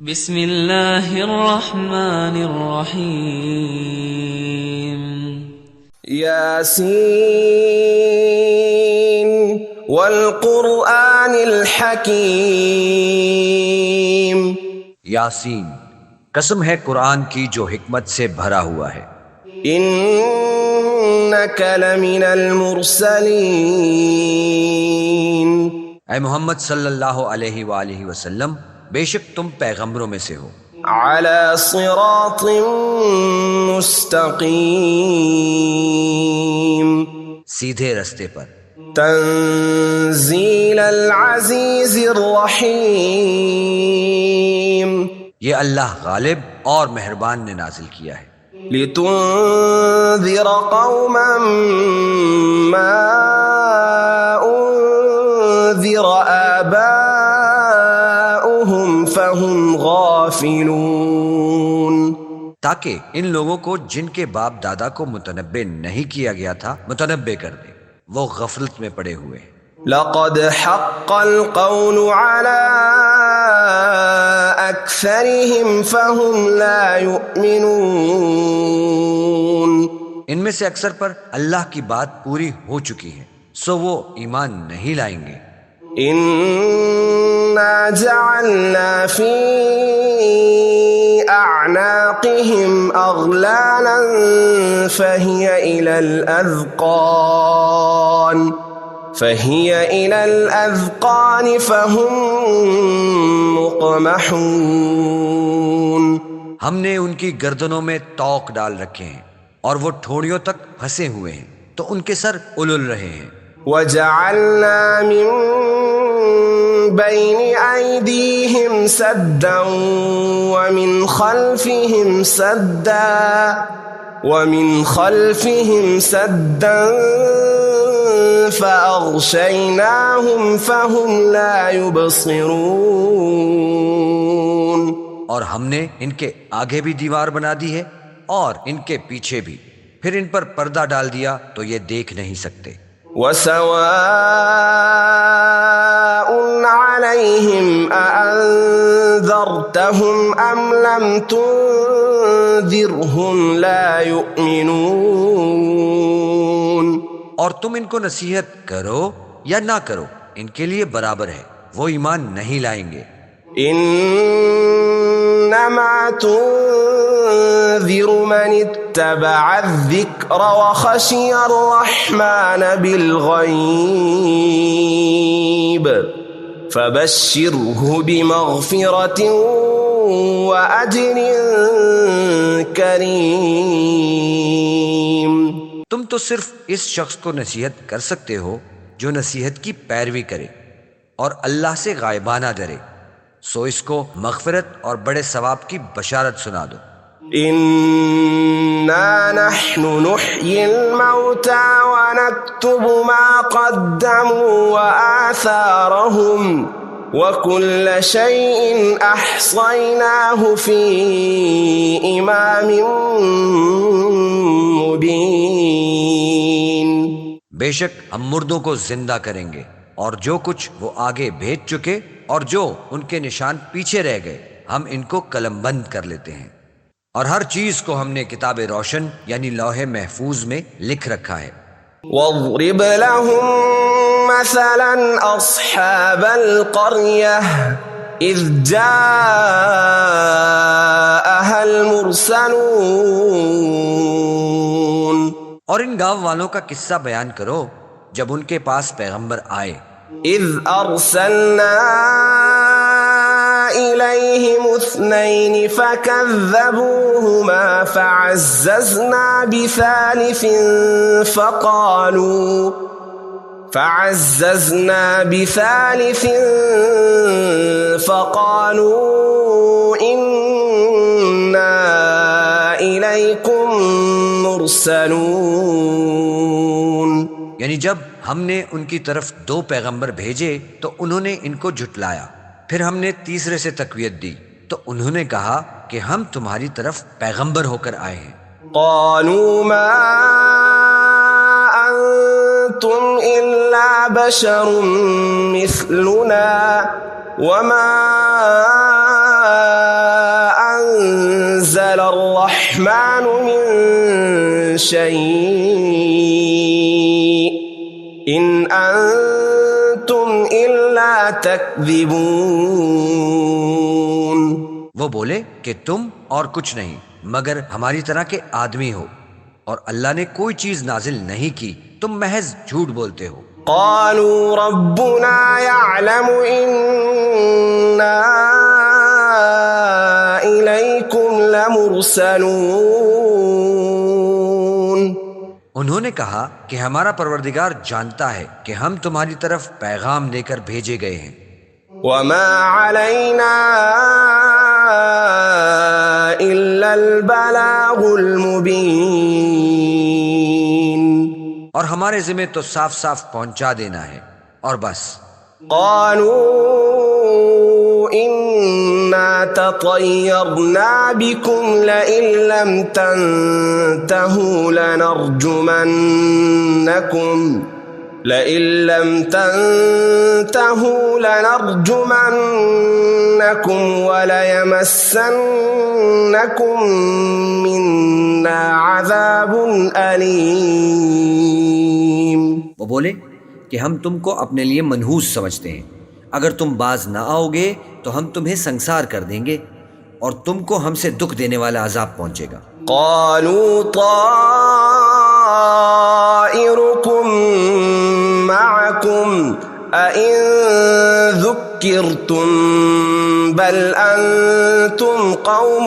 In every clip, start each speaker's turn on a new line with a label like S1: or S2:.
S1: بسم اللہ الرحمن الرحیم
S2: یاسین والقرآن الحکیم۔
S3: یاسین، قسم ہے قرآن کی جو حکمت سے بھرا ہوا ہے۔
S2: انک لمن المرسلین۔
S3: اے محمد صلی اللہ علیہ وآلہ وسلم، بے شک تم پیغمبروں میں سے ہو،
S2: علی صراط مستقیم،
S3: سیدھے رستے پر۔
S2: تنزیل العزیز الرحیم،
S3: یہ اللہ غالب اور مہربان نے نازل کیا ہے۔
S2: لتنذر قوما ما انذر آباؤهم فهم غافلون،
S3: تاکہ ان لوگوں کو جن کے باپ دادا کو متنبع نہیں کیا گیا تھا متنبع کر دے، وہ غفلت میں پڑے ہوئے ہیں۔
S2: لقد حق القول على اکثرهم فهم لا يؤمنون،
S3: ان میں سے اکثر پر اللہ کی بات پوری ہو چکی ہے، سو وہ ایمان نہیں لائیں گے۔
S2: انا جعلنا في اعناقهم اغلالا فهي الى الاذقان فهم مقمحون،
S3: ہم نے ان کی گردنوں میں توق ڈال رکھے ہیں اور وہ ٹھوڑیوں تک پھنسے ہوئے ہیں، تو ان کے سر الل رہے ہیں۔
S2: وجعلنا من بين أيديهم سدا ومن خلفهم سدا فأغشيناهم فهم لا يبصرون،
S3: اور ہم نے ان کے آگے بھی دیوار بنا دی ہے اور ان کے پیچھے بھی، پھر ان پر پردہ ڈال دیا تو یہ دیکھ نہیں سکتے۔
S2: وسواء عليهم أأنذرتهم أم لم تنذرهم لا يؤمنون،
S3: اور تم ان کو نصیحت کرو یا نہ کرو، ان کے لیے برابر ہے، وہ ایمان نہیں لائیں گے۔
S2: انما تنذر من اتبع الذکر وخشی الرحمن بالغیب فبشرہ بمغفرۃ واجر کریم۔
S3: تم تو صرف اس شخص کو نصیحت کر سکتے ہو جو نصیحت کی پیروی کرے اور اللہ سے غائبانہ ڈرے، سو اس کو مغفرت اور بڑے ثواب کی بشارت سنا دو۔
S2: انا نحن نحيي الموتى ونكتب ما قدموا وآثارهم وكل شيء احصيناه في امام مبين۔
S3: بے شک ہم مردوں کو زندہ کریں گے، اور جو کچھ وہ آگے بھیج چکے اور جو ان کے نشان پیچھے رہ گئے ہم ان کو قلم بند کر لیتے ہیں، اور ہر چیز کو ہم نے کتاب روشن یعنی لوح محفوظ میں لکھ رکھا ہے۔
S2: واضرب لهم مثلا اصحاب القرية اذ جاءها المرسلون،
S3: اور ان گاؤں والوں کا قصہ بیان کرو جب ان کے پاس پیغمبر آئے۔
S2: اذ ارسلنا إليهم 2 فكذبوهما فعززنا بثالث فقالوا إنا إليكم مرسلون،
S3: یعنی جب ہم نے ان کی طرف 2 پیغمبر بھیجے تو انہوں نے ان کو جھٹلایا، پھر ہم نے تیسرے سے تقویت دی تو انہوں نے کہا کہ ہم تمہاری طرف پیغمبر ہو کر آئے ہیں۔
S2: قالوا ما انتم الا بشر مثلنا وما الرحمن من شيء إن أنتم إلا تكذبون.
S3: وہ بولے کہ تم اور کچھ نہیں مگر ہماری طرح کے آدمی ہو، اور اللہ نے کوئی چیز نازل نہیں کی، تم محض جھوٹ بولتے ہو.
S2: قالوا ربنا يعلم إنا إليكم لمرسلون.
S3: انہوں نے کہا کہ ہمارا پروردگار جانتا ہے کہ ہم تمہاری طرف پیغام لے کر بھیجے گئے ہیں.
S2: وما علينا إلا البلاغ المبين.
S3: اور ہمارے ذمہ تو صاف صاف پہنچا دینا ہے اور بس.
S2: قالوا إنا تطيرنا بكم لئن لم تنتهوا لنرجمنكم وليمسنكم منا عذاب أليم.
S4: وہ بولے کہ ہم تم کو اپنے لیے منحوس سمجھتے ہیں، اگر تم باز نہ آؤ گے تو ہم تمہیں سنسار کر دیں گے اور تم کو ہم سے دکھ دینے والا عذاب پہنچے گا.
S2: قالوا طائركم معكم أئن ذكرتم بل أنتم قوم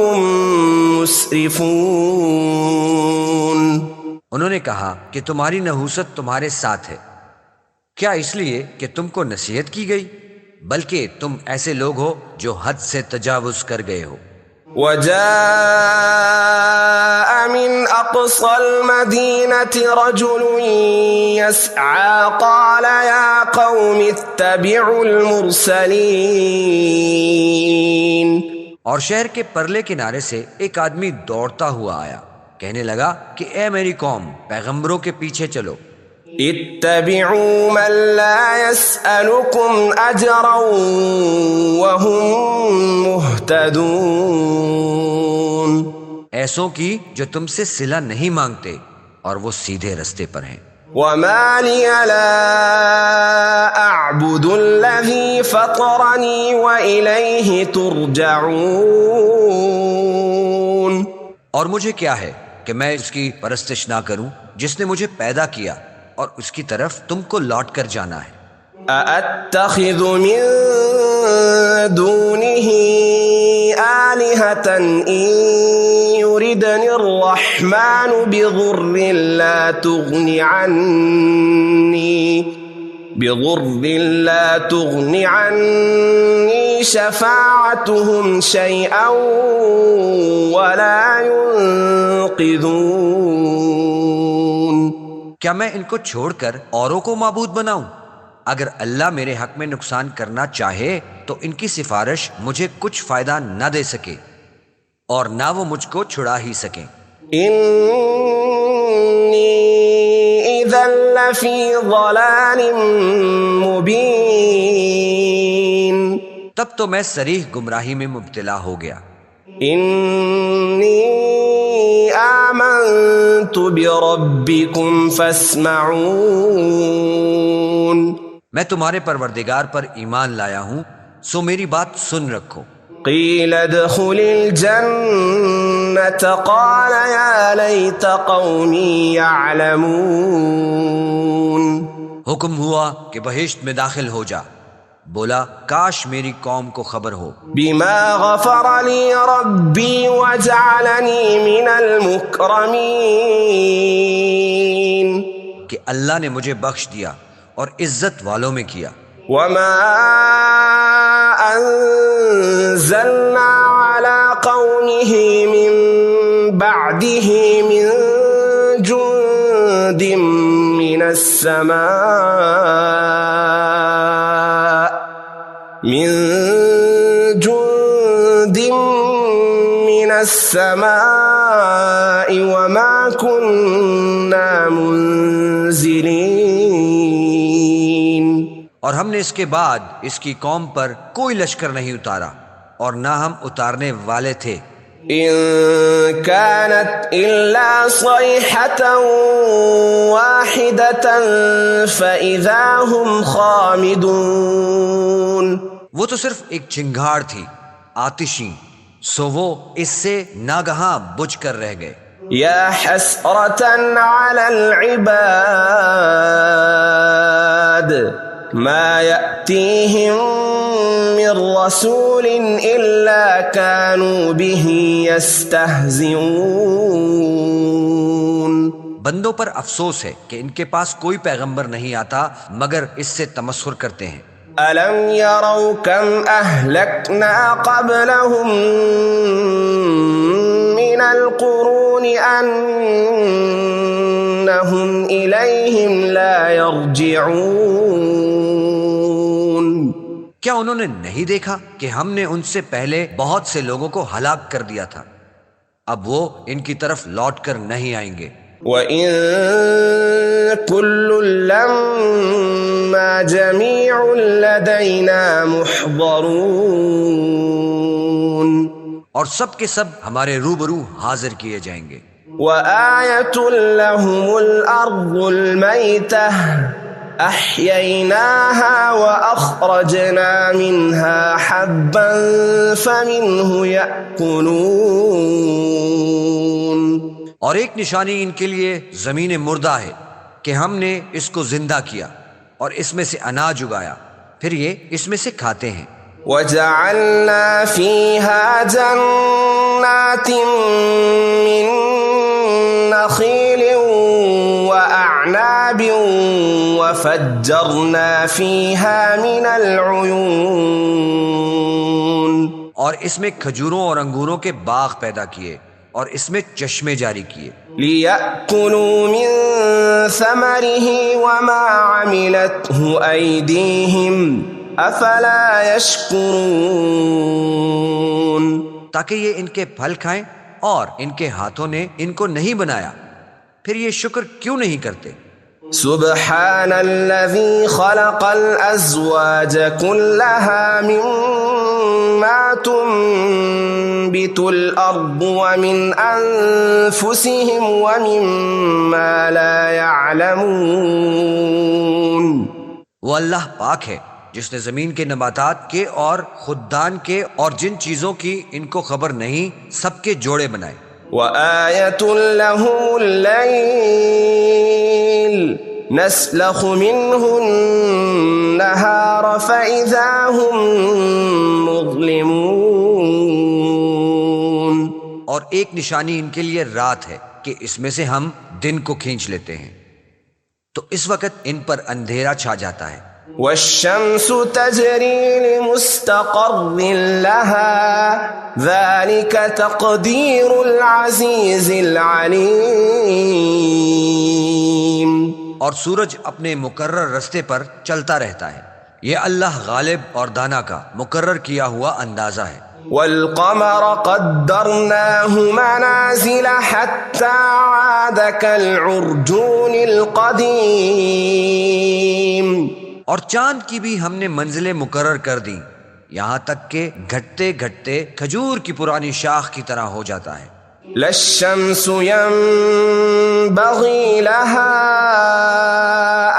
S2: مسرفون.
S3: انہوں نے کہا کہ تمہاری نحوست تمہارے ساتھ ہے، کیا اس لیے کہ تم کو نصیحت کی گئی؟ بلکہ تم ایسے لوگ ہو جو حد سے تجاوز کر گئے ہو.
S2: وجاء من أقصى المدينة رجل يسعى قال يا قوم اتبعوا المرسلين.
S3: اور شہر کے پرلے کنارے سے ایک آدمی دوڑتا ہوا آیا، کہنے لگا کہ اے میری قوم، پیغمبروں کے پیچھے چلو.
S2: اتبعوا من لا يسألكم أجرا وهم مهتدون.
S3: ایسوں کی جو تم سے صلہ نہیں مانگتے اور وہ سیدھے رستے پر ہیں.
S2: وما لي لا أعبد الذي فطرني وإليه ترجعون.
S3: اور مجھے کیا ہے کہ میں اس کی پرستش نہ کروں جس نے مجھے پیدا کیا، اور اس کی طرف تم کو لوٹ کر جانا ہے.
S2: أأتخذ من دونه آلهة إن يردني الرحمن بضر لا تغن عني شفاعتهم شيئا ولا ينقذون.
S3: کیا میں ان کو چھوڑ کر اوروں کو معبود بناؤں؟ اگر اللہ میرے حق میں نقصان کرنا چاہے تو ان کی سفارش مجھے کچھ فائدہ نہ دے سکے اور نہ وہ مجھ کو چھڑا ہی سکیں.
S2: إني إذا لفي ضلال مبين.
S3: تب تو میں صریح گمراہی میں مبتلا ہو گیا.
S2: إني آمنت بربكم فاسمعون.
S3: میں تمہارے پروردگار پر ایمان لایا ہوں، سو میری بات سن رکھو.
S2: قيل ادخل الجنة قال يا ليت قومي يعلمون.
S3: حکم ہوا کہ بہشت میں داخل ہو جا، بولا کاش میری قوم کو خبر ہو.
S2: بما غفر لي ربي وجعلني من المكرمين.
S3: کہ اللہ نے مجھے بخش دیا اور عزت والوں میں کیا.
S2: وما أنزلنا على قومه من بعده من جند من السماء وما كنا منزلين.
S3: اور ہم نے اس کے بعد اس کی قوم پر کوئی لشکر نہیں اتارا اور نہ ہم اتارنے والے تھے.
S2: إن كانت إلا صيحة واحدة فإذا هم خامدون.
S3: وہ تو صرف ایک چنگھاڑ تھی آتشی، سو وہ اس سے ناگہاں بجھ کر رہ گئے.
S2: يا حسرة على العباد ما يأتيهم من رسول إلا كانوا به يستهزئون.
S3: بندوں پر افسوس ہے کہ ان کے پاس کوئی پیغمبر نہیں آتا مگر اس سے تمسخر کرتے ہیں.
S2: ألم يروا كم أهلكنا قبلهم من القرون أنهم إليهم لا يرجعون.
S3: کیا انہوں نے نہیں دیکھا کہ ہم نے ان سے پہلے بہت سے لوگوں کو ہلاک کر دیا تھا، اب وہ ان کی طرف لوٹ کر نہیں آئیں گے.
S2: وَإِن كُلٌّ لَّمَّا جَمِيعٌ لَّدَيْنَا مُحْضَرُونَ.
S3: اور سب کے سب ہمارے روبرو حاضر کیے جائیں گے.
S2: وَآيَةٌ لَّهُمُ الْأَرْضُ الْمَيْتَةُ أَحْيَيْنَاهَا وَأَخْرَجْنَا مِنْهَا حَبًّا فَمِنْهُ يَأْكُلُونَ.
S3: اور ایک نشانی ان کے لیے زمین مردہ ہے کہ ہم نے اس کو زندہ کیا اور اس میں سے اناج اگایا، پھر یہ اس میں سے کھاتے ہیں.
S2: وَجَعَلْنَا فِيهَا جَنَّاتٍ مِّن نَّخِيلٍ وَأَعْنَابٍ وَفَجَّرْنَا فِيهَا مِنَ الْعُيُونِ.
S3: اور اس میں کھجوروں اور انگوروں کے باغ پیدا کیے اور اس میں چشمے جاری کیے.
S2: لِيَأْكُلُوا مِن ثَمَرِهِ وَمَا عَمِلَتْهُ أَيْدِيهِمْ أَفَلَا يَشْكُرُونَ.
S3: تاکہ یہ ان کے پھل کھائیں اور ان کے ہاتھوں نے ان کو نہیں بنایا، پھر یہ شکر کیوں نہیں کرتے.
S2: سبحان الذي خلق الأزواج كلها مما تنبت الأرض ومن أنفسهم ومما لا يعلمون.
S3: وہ اللہ پاک ہے جس نے زمین کے نباتات کے اور خوددان کے اور جن چیزوں کی ان کو خبر نہیں سب کے جوڑے بنائے.
S2: وآية لهم الليل نسلخ منه النهار فإذا هم مظلمون.
S3: اور ایک نشانی ان کے لیے رات ہے کہ اس میں سے ہم دن کو کھینچ لیتے ہیں تو اس وقت ان پر اندھیرا چھا جاتا ہے.
S2: والشمس تجري لمستقر لها ذلك تقدير العزيز العليم.
S3: اور سورج اپنے مقرر رستے پر چلتا رہتا ہے، یہ اللہ غالب اور دانا کا مقرر کیا ہوا اندازہ ہے.
S2: والقمر قدرناه منازل حتى عاد كالعرجون القديم.
S3: اور چاند کی بھی ہم نے منزلیں مقرر کر دیں یہاں تک کہ گھٹتے گھٹتے کھجور کی پرانی شاخ کی طرح ہو جاتا ہے.
S2: لا الشمس ينبغي لها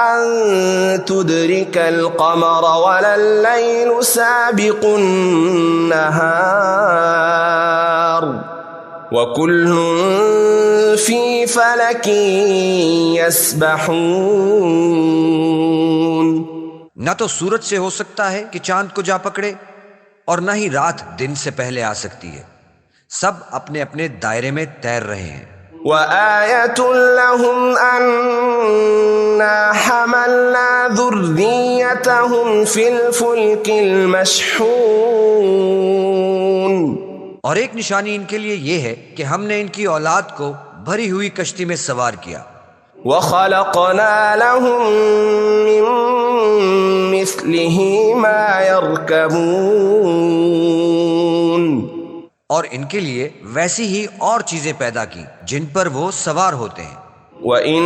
S2: أن تدرك القمر ولا الليل سابق النهار وكل في فلك يسبحون.
S3: نہ تو سورج سے ہو سکتا ہے کہ چاند کو جا پکڑے اور نہ ہی رات دن سے پہلے آ سکتی ہے، سب اپنے اپنے دائرے میں تیر رہے ہیں.
S2: وآية لهم أنا حملنا ذريتهم في الفلك المشحون.
S3: اور ایک نشانی ان کے لیے یہ ہے کہ ہم نے ان کی اولاد کو بھری ہوئی کشتی میں سوار کیا.
S2: وخلقنا لهم من مثله ما يركبون.
S3: اور ان کے لیے ویسی ہی اور چیزیں پیدا کی جن پر وہ سوار ہوتے ہیں.
S2: وَإِن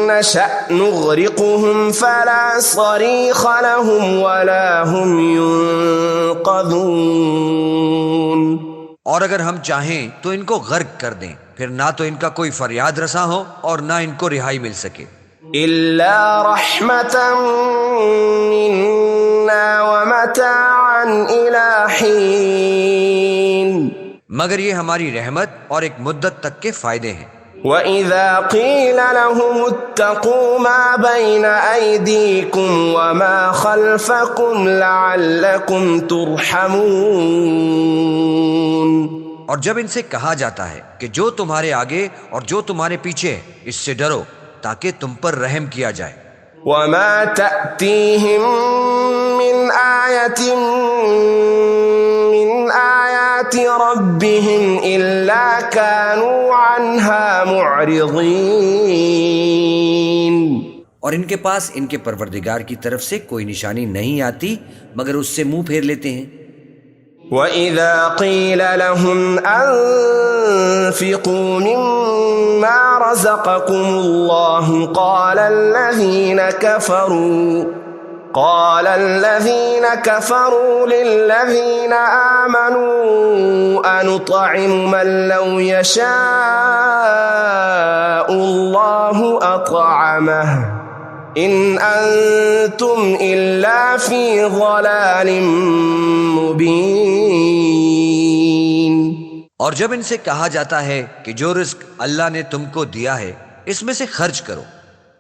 S2: نَّشَأْ نُغْرِقْهُمْ فَلَا صَرِيخَ لَهُمْ وَلَا هُمْ يُنقَذُونَ.
S3: اور اگر ہم چاہیں تو ان کو غرق کر دیں، پھر نہ تو ان کا کوئی فریاد رساں ہو اور نہ ان کو رہائی مل سکے۔
S2: إلا رحمة منا ومتاعا إلى حين
S3: مگر یہ ہماری رحمت اور ایک مدت تک کے فائدے ہیں۔
S2: وَإِذَا قِيلَ لَهُمُ اتَّقُوا مَا بَيْنَ أَيْدِيكُمْ وَمَا خَلْفَكُمْ لَعَلَّكُمْ تُرْحَمُونَ،
S3: اور جب ان سے کہا جاتا ہے کہ جو تمہارے آگے اور جو تمہارے پیچھے ہے اس سے ڈرو تاکہ تم پر رحم کیا جائے۔
S2: وَمَا تَأْتِيهِم مِّنْ آيَةٍ مِّنْ آيَاتِ رَبِّهِمْ إِلَّا كَانُوا عَنْهَا مُعْرِضِينَ،
S4: اور ان کے پاس ان کے پروردگار کی طرف سے کوئی نشانی نہیں آتی مگر اس سے منہ پھیر لیتے ہیں۔
S2: وَإِذَا قِيلَ لَهُمْ أَنفِقُوا مِمَّا رَزَقَكُمُ اللَّهُ قَالَ الَّذِينَ كَفَرُوا لِلَّذِينَ آمَنُوا أَنُطْعِمُ مَن لَّوْ يَشَاءُ اللَّهُ أَطْعَمَهُ إِنْ أَنتُمْ إِلَّا فِي ضَلَالٍ مُبِينٍ۔
S3: اور جب ان سے کہا جاتا ہے کہ جو رزق اللہ نے تم کو دیا ہے اس میں سے خرچ کرو،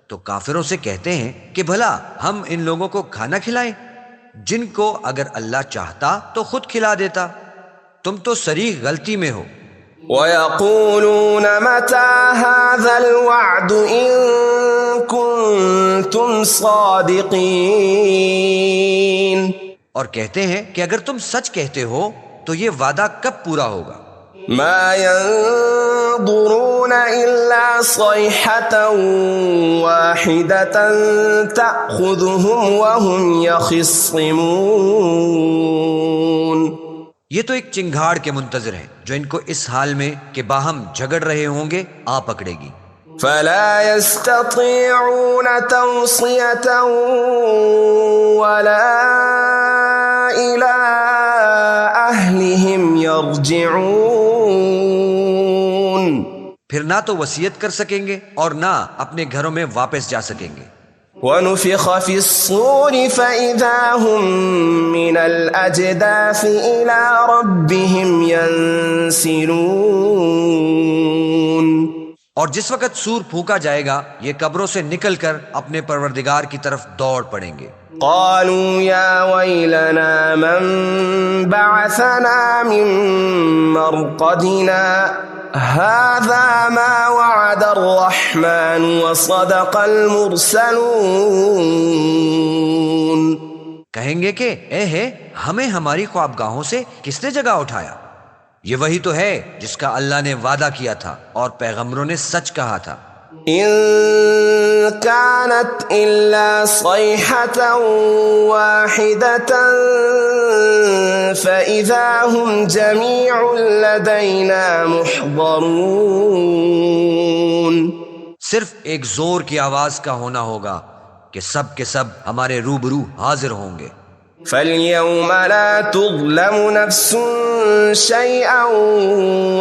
S3: تو کافروں سے کہتے ہیں کہ بھلا ہم ان لوگوں کو کھانا کھلائیں جن کو اگر اللہ چاہتا تو خود کھلا دیتا، تم تو صریح غلطی میں ہو۔
S2: وَيَقُولُونَ مَتَى هَذَا الْوَعْدُ إِن كُنتُمْ صَادِقِينَ،
S3: اور کہتے ہیں کہ اگر تم سچ کہتے ہو تو یہ وعدہ کب پورا ہوگا؟
S2: مَا يَنظُرُونَ إِلَّا صَيْحَةً وَاحِدَةً تَأْخُذُهُمْ وَهُمْ يَخِصِّمُونَ،
S3: یہ تو ایک چنگھاڑ کے منتظر ہیں جو ان کو اس حال میں کہ باہم جھگڑ رہے ہوں گے آ پکڑے گی۔
S2: فَلَا يَسْتَطِيعُونَ تَوْصِيَةً وَلَا إِلَىٰ أَهْلِهِمْ يَرْجِعُونَ،
S3: پھر نہ تو وصیت کر سکیں گے اور نہ اپنے گھروں میں واپس جا سکیں گے۔
S2: وَنُفِخَ فِي الصُّورِ فَإِذَا هُم مِّنَ الْأَجْدَاثِ إِلَىٰ رَبِّهِمْ يَنسِلُونَ،
S3: اور جس وقت سور پھونکا جائے گا یہ قبروں سے نکل کر اپنے پروردگار کی طرف دوڑ پڑیں گے۔
S2: قالوا يا ويلنا من بعثنا من مرقدنا هذا ما وعد الرحمن وصدق المرسلون،
S3: کہیں گے کہ اے ہے ہمیں ہماری خوابگاہوں سے کس نے جگہ اٹھایا، یہ وہی تو ہے جس کا اللہ نے وعدہ کیا تھا اور پیغمبروں نے سچ کہا تھا۔
S2: إن كانت إلا صيحة واحدة فإذا هم جميع لدينا محضرون،
S3: صرف ایک زور کی آواز کا ہونا ہوگا کہ سب کے سب ہمارے روبرو حاضر ہوں گے۔
S2: فَالْيَوْمَ لَا تُظْلَمُ نَفْسٌ شَيْئًا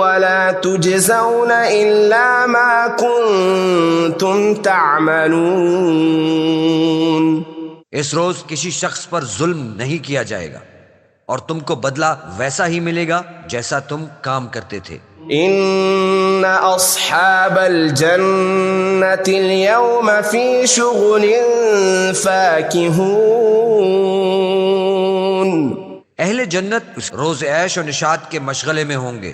S2: وَلَا تُجْزَوْنَ إِلَّا مَا كُنتُمْ تَعْمَلُونَ،
S3: اس روز کسی شخص پر ظلم نہیں کیا جائے گا اور تم کو بدلہ ویسا ہی ملے گا جیسا تم کام کرتے تھے۔
S2: إِنَّ أَصْحَابَ الْجَنَّةِ الْيَوْمَ فِي شُغُلٍ فَاكِهُونَ،
S3: اہل جنت اس روز عیش و نشاط کے مشغلے میں ہوں گے۔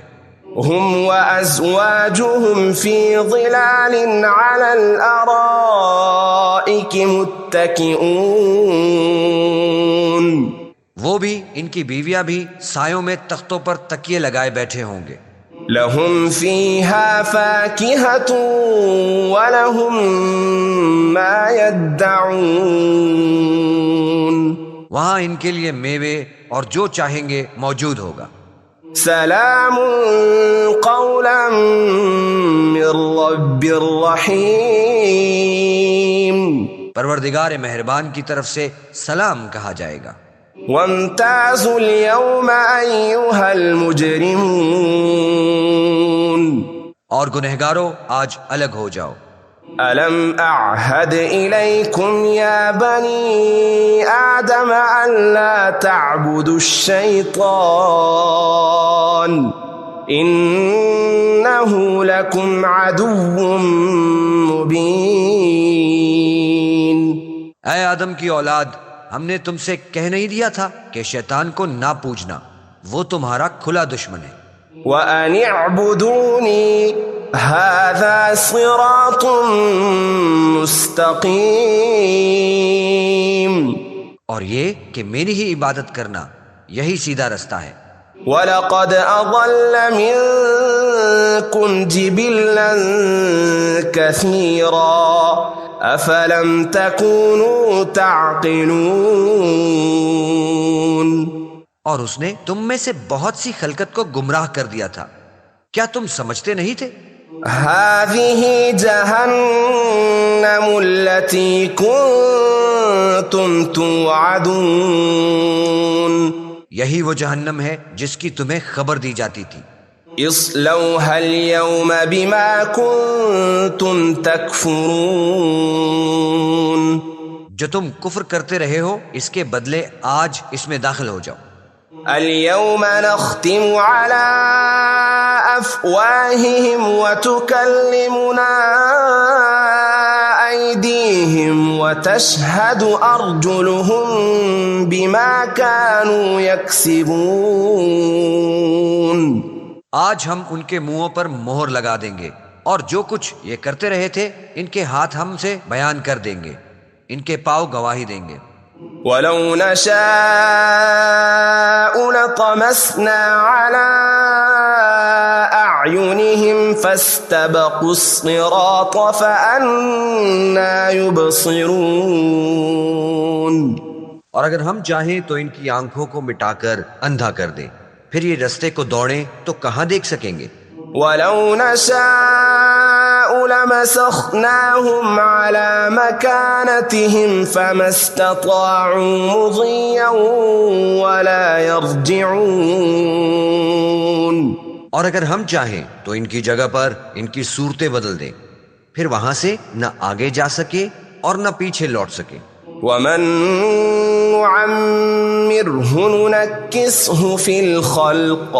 S2: هُمْ وَأَزْوَاجُهُمْ فِي ظِلَالٍ عَلَى الْأَرَائِكِ مُتَّكِئُونَ،
S3: وہ بھی ان کی بیویاں بھی سایوں میں تختوں پر تکیے لگائے بیٹھے ہوں گے۔
S2: لَهُمْ فِيهَا فَاكِهَةٌ وَلَهُمْ مَا يَدَّعُونَ،
S3: وہاں ان کے لیے میوے اور جو چاہیں گے موجود ہوگا۔
S2: سلام قولا من رب الرحیم،
S3: پروردگار مہربان کی طرف سے سلام کہا جائے گا۔
S2: وامتازوا اليوم أيها المجرمون،
S3: اور گنہگاروں آج الگ ہو جاؤ۔
S2: ألم أعهد إليكم يا بني آدم ألا تعبدوا الشيطان إنه لكم عدو مبين۔
S3: اے آدم کی اولاد، ہم نے تم سے کہہ نہیں دیا تھا کہ شیطان کو نہ پوجنا، وہ تمہارا کھلا دشمن ہے۔
S2: وَأَنِ اعْبُدُونِي هَذَا صِرَاطٌ مُسْتَقِيمٌ،
S3: اور یہ کہ میری ہی عبادت کرنا یہی سیدھا رستہ ہے۔
S2: وَلَقَدْ أَضَلَّ مِنكُمْ جِبِلًّا كَثِيرًا أَفَلَمْ تَكُونُوا تَعْقِلُونَ۔
S3: اور اس نے تم میں سے بہت سی خلقت کو گمراہ کر دیا تھا، کیا تم سمجھتے نہیں تھے؟
S2: هذه جهنم التي كنتم توعدون،
S3: یہی وہ جہنم ہے جس کی تمہیں خبر دی جاتی تھی۔
S2: اصلوها اليوم بما كنتم تكفرون،
S3: جو تم کفر کرتے رہے ہو اس کے بدلے آج اس میں داخل ہو جاؤ۔
S2: اليوم نختم على أفواههم وتكلمنا أيديهم وتشهد أرجلهم بما كانوا يكسبون۔
S3: آج ہم ان کے منہوں پر مہر لگا دیں گے، اور جو کچھ یہ کرتے رہے تھے ان کے ہاتھ ہم سے بیان کر دیں گے، ان کے پاؤں گواہی دیں گے۔
S2: ولو نشاء لطمسنا على أعينهم فاستبقوا الصراط فأنى يبصرون۔
S3: اور اگر ہم چاہیں تو ان کی آنکھوں کو مٹا کر اندھا کر دیں، پھر یہ رستے کو دوڑیں تو کہاں دیکھ سکیں گے۔
S2: ولو نشاء لمسخناهم على مكانتهم فما استطاعوا مضيا ولا يرجعون۔
S3: اور اگر ہم چاہیں تو ان کی جگہ پر ان کی صورتیں بدل دیں، پھر وہاں سے نہ آگے جا سکے اور نہ پیچھے لوٹ سکے۔
S2: ومن نعمره ننكسه في الخلق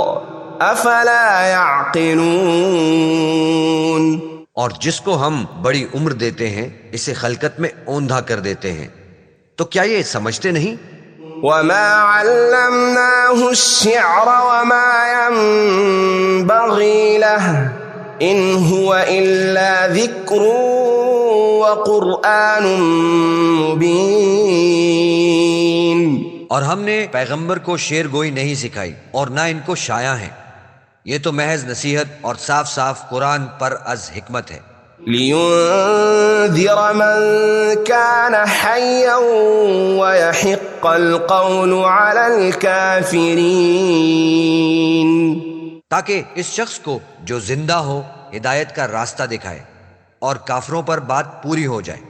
S2: افلا يعقلون۔
S3: اور جس کو ہم بڑی عمر دیتے ہیں اسے خلقت میں اوندھا کر دیتے ہیں، تو کیا یہ سمجھتے نہیں؟
S2: وما علمناه الشعر وما ينبغي له ان هو الا ذكر وقرآن مبين۔
S3: اور ہم نے پیغمبر کو شعر گوئی نہیں سکھائی اور نہ ان کو شایع ہیں، یہ تو محض نصیحت اور صاف صاف قرآن پر از حکمت ہے۔
S2: لِيُنذِرَ مَن كَانَ حَيًّا وَيَحِقَّ الْقَوْلُ عَلَى الْكَافِرِينَ،
S3: تاکہ اس شخص کو جو زندہ ہو ہدایت کا راستہ دکھائے اور کافروں پر بات پوری ہو جائے۔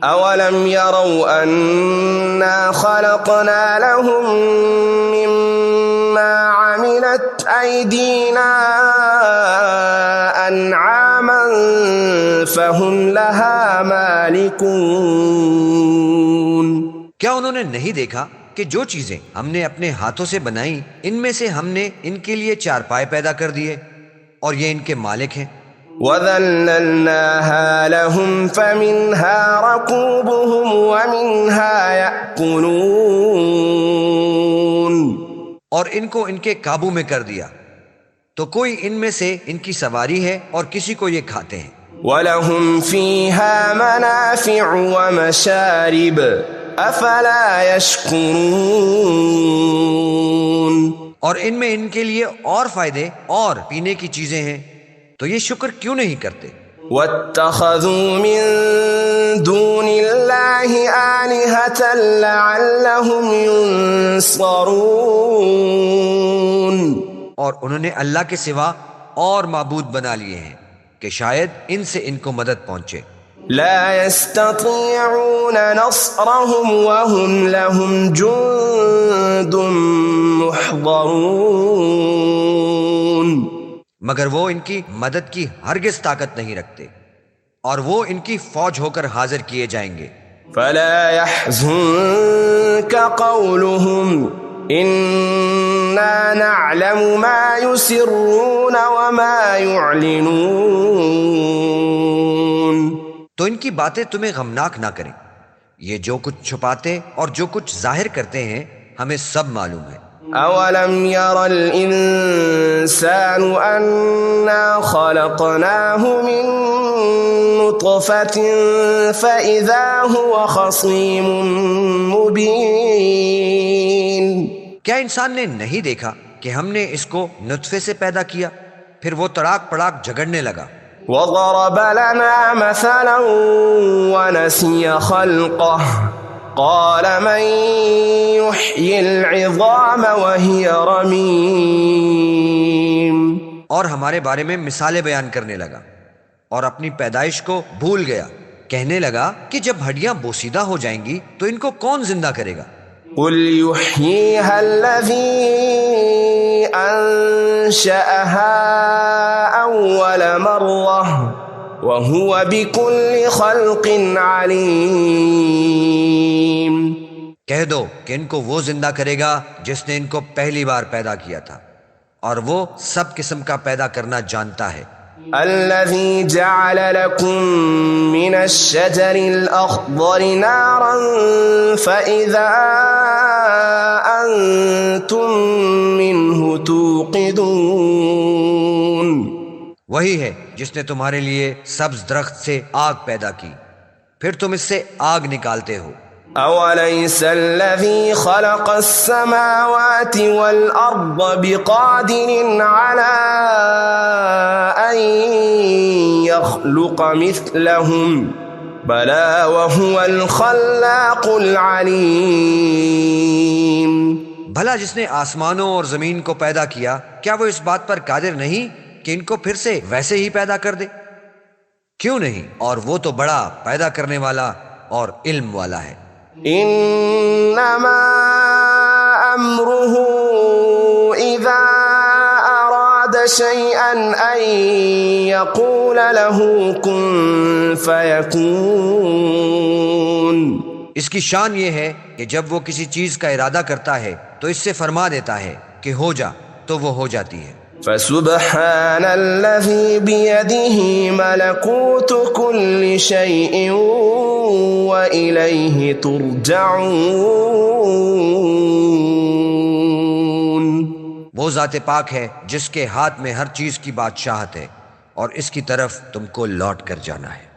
S2: أَوَلَمْ يَرَوْا أَنَّا خَلَقْنَا لَهُم مِّمَّا عَمِلَتْ أَيْدِينَا أَنْعَامًا فَهُمْ لَهَا مَالِكُونَ۔
S3: کیا انہوں نے نہیں دیکھا کہ جو چیزیں ہم نے اپنے ہاتھوں سے بنائیں ان میں سے ہم نے ان کے لیے چارپائے پیدا کر دیے اور یہ ان کے مالک ہیں۔
S2: وَذَلَّلْنَاهَا لَهُمْ فَمِنْهَا رَكُوبُهُمْ وَمِنْهَا يَأْكُلُونَ۔
S3: اور ان کو ان کے قابو میں کر دیا، تو کوئی ان میں سے ان کی سواری ہے اور کسی کو یہ کھاتے ہیں۔
S2: وَلَهُمْ فِيهَا مَنَافِعُ وَمَشَارِبُ أَفَلَا يَشْكُرُونَ۔
S3: اور ان میں ان کے لیے اور فائدے اور پینے کی چیزیں ہیں، تو یہ شکر کیوں نہیں کرتے؟
S2: وَاتَّخَذُوا مِن دُونِ اللَّهِ آلِهَةً لَعَلَّهُمْ يُنصَرُونَ۔
S3: اور انہوں نے اللہ کے سوا اور معبود بنا لیے ہیں کہ شاید ان سے ان کو مدد پہنچے۔
S2: لا يستطيعون نصرهم وهم لهم جند محضرون۔
S3: مگر وہ ان کی مدد کی ہرگز طاقت نہیں رکھتے، اور وہ ان کی فوج ہو کر حاضر کیے جائیں گے۔
S2: فلا يحزنك قولهم إنا نعلم ما يسرون وما يعلنون۔
S3: تو ان کی باتیں تمہیں غمناک نہ کریں، یہ جو کچھ چھپاتے اور جو کچھ ظاہر کرتے ہیں ہمیں سب معلوم ہے۔
S2: أولم ير الإنسان أنا خلقناه من نطفة فإذا هو خصيم مبين۔
S3: کیا انسان نے نہیں دیکھا کہ ہم نے اس کو نطفے سے پیدا کیا، پھر وہ تڑاک پڑاک جھگڑنے لگا۔
S2: وضرب لنا مثلا ونسي خلقه قال من يحيي العظام وهي رميم۔
S3: اور ہمارے بارے میں مثالیں بیان کرنے لگا اور اپنی پیدائش کو بھول گیا، کہنے لگا کہ جب ہڈیاں بوسیدہ ہو جائیں گی تو ان کو کون زندہ کرے گا؟
S2: قل يحييها الذي أنشأها أول مرة وهو بكل خلق عليم۔
S3: کہہ دو کہ ان کو وہ زندہ کرے گا جس نے ان کو پہلی بار پیدا کیا تھا، اور وہ سب قسم کا پیدا کرنا جانتا ہے۔
S2: الذي جعل لكم من الشجر الأخضر نارا فإذا أنتم منه توقدون۔
S3: وہی ہے جس نے تمہارے لیے سبز درخت سے آگ پیدا کی، پھر تم اس سے آگ نکالتے ہو۔
S2: أوليس الذي خلق السماوات والأرض بقادر على أن يخلق مثلهم بلى وهو الخلاق العليم۔
S3: بھلا جس نے آسمانوں اور زمین کو پیدا کیا، کیا وہ اس بات پر قادر نہیں کہ ان کو پھر سے ویسے ہی پیدا کر دے؟ کیوں نہیں، اور وہ تو بڑا پیدا کرنے والا اور علم والا ہے۔
S2: انما امره اذا اراد شيئا ان يقول له كن فيكون۔
S3: اس کی شان یہ ہے کہ جب وہ کسی چیز کا ارادہ کرتا ہے تو اس سے فرما دیتا ہے کہ ہو جا، تو وہ ہو جاتی ہے۔
S2: فسبحان الذي بيده ملكوت كل شيء وإليه ترجعون۔
S3: وہ ذات پاک ہے جس کے ہاتھ میں ہر چیز کی بادشاہت ہے، اور اس کی طرف تم کو لوٹ کر جانا ہے۔